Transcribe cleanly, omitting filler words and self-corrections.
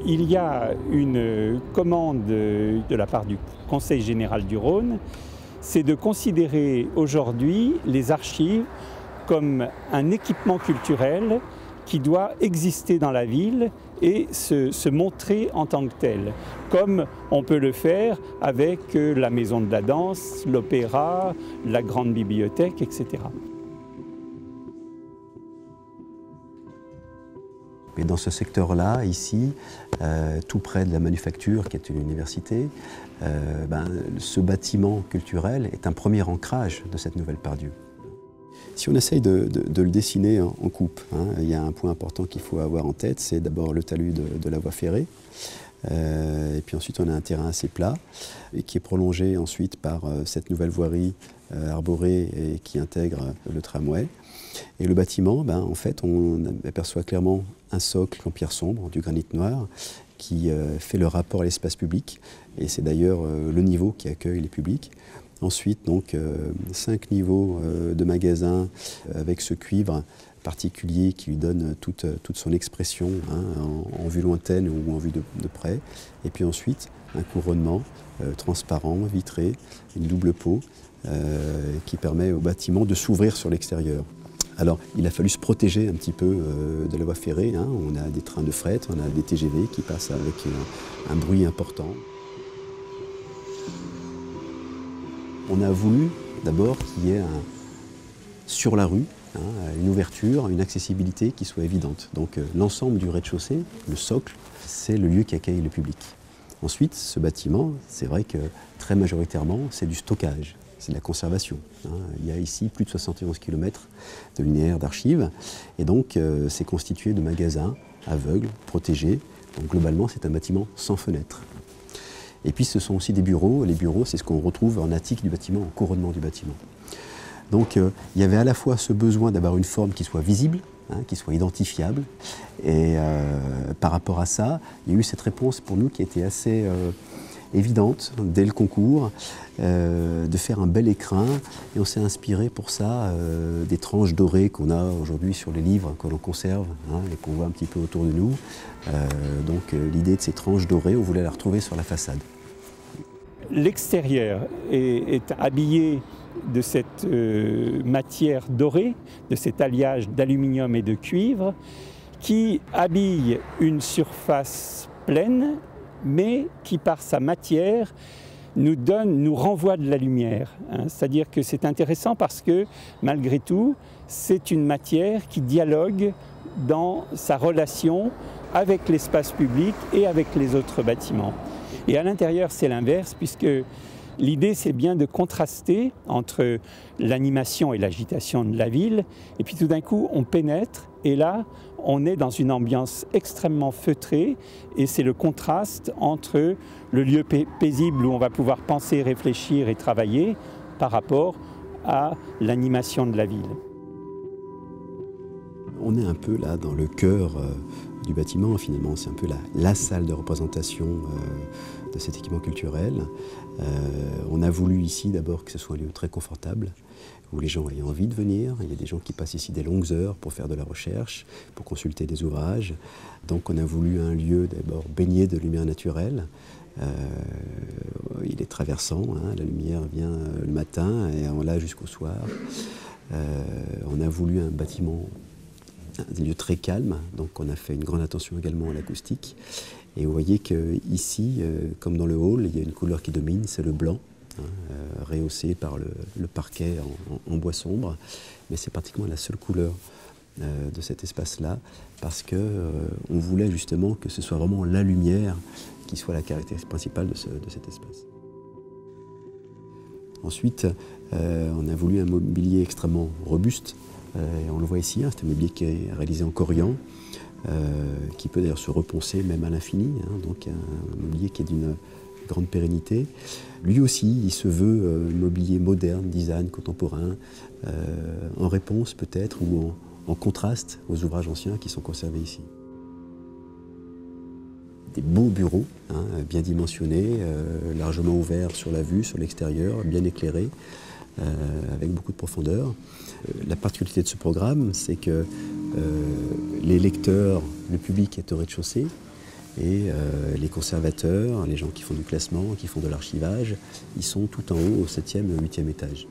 Il y a une commande de la part du Conseil général du Rhône, c'est de considérer aujourd'hui les archives comme un équipement culturel qui doit exister dans la ville et se montrer en tant que tel, comme on peut le faire avec la maison de la danse, l'opéra, la grande bibliothèque, etc. Et dans ce secteur-là, ici, tout près de la manufacture, qui est une université, ce bâtiment culturel est un premier ancrage de cette nouvelle part Dieu. Si on essaye de le dessiner en coupe, il y a un point important qu'il faut avoir en tête, c'est d'abord le talus de la voie ferrée, et puis ensuite on a un terrain assez plat, et qui est prolongé ensuite par cette nouvelle voirie arborée et qui intègre le tramway. Et le bâtiment, en fait, on aperçoit clairement un socle en pierre sombre, du granit noir, qui fait le rapport à l'espace public, et c'est d'ailleurs le niveau qui accueille les publics. Ensuite, donc, 5 niveaux de magasins avec ce cuivre particulier qui lui donne toute son expression, en vue lointaine ou en vue de près. Et puis ensuite, un couronnement transparent, vitré, une double peau qui permet au bâtiment de s'ouvrir sur l'extérieur. Alors, il a fallu se protéger un petit peu de la voie ferrée. On a des trains de fret, on a des TGV qui passent avec un bruit important. On a voulu d'abord qu'il y ait sur la rue une ouverture, une accessibilité qui soit évidente. Donc l'ensemble du rez-de-chaussée, le socle, c'est le lieu qui accueille le public. Ensuite, ce bâtiment, c'est vrai que très majoritairement, c'est du stockage, c'est de la conservation. Il y a ici plus de 71 km de linéaires d'archives, et donc c'est constitué de magasins aveugles, protégés. Donc globalement, c'est un bâtiment sans fenêtre. Et puis ce sont aussi des bureaux. Les bureaux, c'est ce qu'on retrouve en attique du bâtiment, en couronnement du bâtiment. Donc il y avait à la fois ce besoin d'avoir une forme qui soit visible, qui soit identifiable. Et par rapport à ça, il y a eu cette réponse pour nous qui était assez évidente dès le concours, de faire un bel écrin. Et on s'est inspiré pour ça des tranches dorées qu'on a aujourd'hui sur les livres que l'on conserve et qu'on voit un petit peu autour de nous. Donc l'idée de ces tranches dorées, on voulait la retrouver sur la façade. L'extérieur est habillé de cette matière dorée, de cet alliage d'aluminium et de cuivre, qui habille une surface pleine, mais qui par sa matière nous renvoie de la lumière. C'est-à-dire que c'est intéressant parce que malgré tout, c'est une matière qui dialogue dans sa relation avec l'espace public et avec les autres bâtiments. Et à l'intérieur, c'est l'inverse, puisque l'idée, c'est bien de contraster entre l'animation et l'agitation de la ville, et puis tout d'un coup, on pénètre, et là, on est dans une ambiance extrêmement feutrée, et c'est le contraste entre le lieu paisible où on va pouvoir penser, réfléchir et travailler, par rapport à l'animation de la ville. On est un peu là dans le cœur du bâtiment, finalement, c'est un peu la salle de représentation de cet équipement culturel. On a voulu ici d'abord que ce soit un lieu très confortable, où les gens aient envie de venir. Il y a des gens qui passent ici des longues heures pour faire de la recherche, pour consulter des ouvrages. Donc on a voulu un lieu d'abord baigné de lumière naturelle. Il est traversant, la lumière vient le matin et on l'a jusqu'au soir. On a voulu un bâtiment, un lieu très calme, donc on a fait une grande attention également à l'acoustique. Et vous voyez qu'ici, comme dans le hall, il y a une couleur qui domine, c'est le blanc, rehaussé par le parquet en bois sombre. Mais c'est pratiquement la seule couleur de cet espace-là, parce qu'on voulait justement que ce soit vraiment la lumière qui soit la caractéristique principale de cet espace. Ensuite, on a voulu un mobilier extrêmement robuste. On le voit ici, c'est un mobilier qui est réalisé en corian, qui peut d'ailleurs se reponcer même à l'infini, donc un mobilier qui est d'une grande pérennité. Lui aussi, il se veut mobilier moderne, design contemporain, en réponse peut-être ou en contraste aux ouvrages anciens qui sont conservés ici. Des beaux bureaux, bien dimensionnés, largement ouverts sur la vue, sur l'extérieur, bien éclairés, avec beaucoup de profondeur. La particularité de ce programme, c'est que les lecteurs, le public est au rez-de-chaussée, Et les conservateurs, les gens qui font du classement, qui font de l'archivage, ils sont tout en haut au 7e et au 8e étage.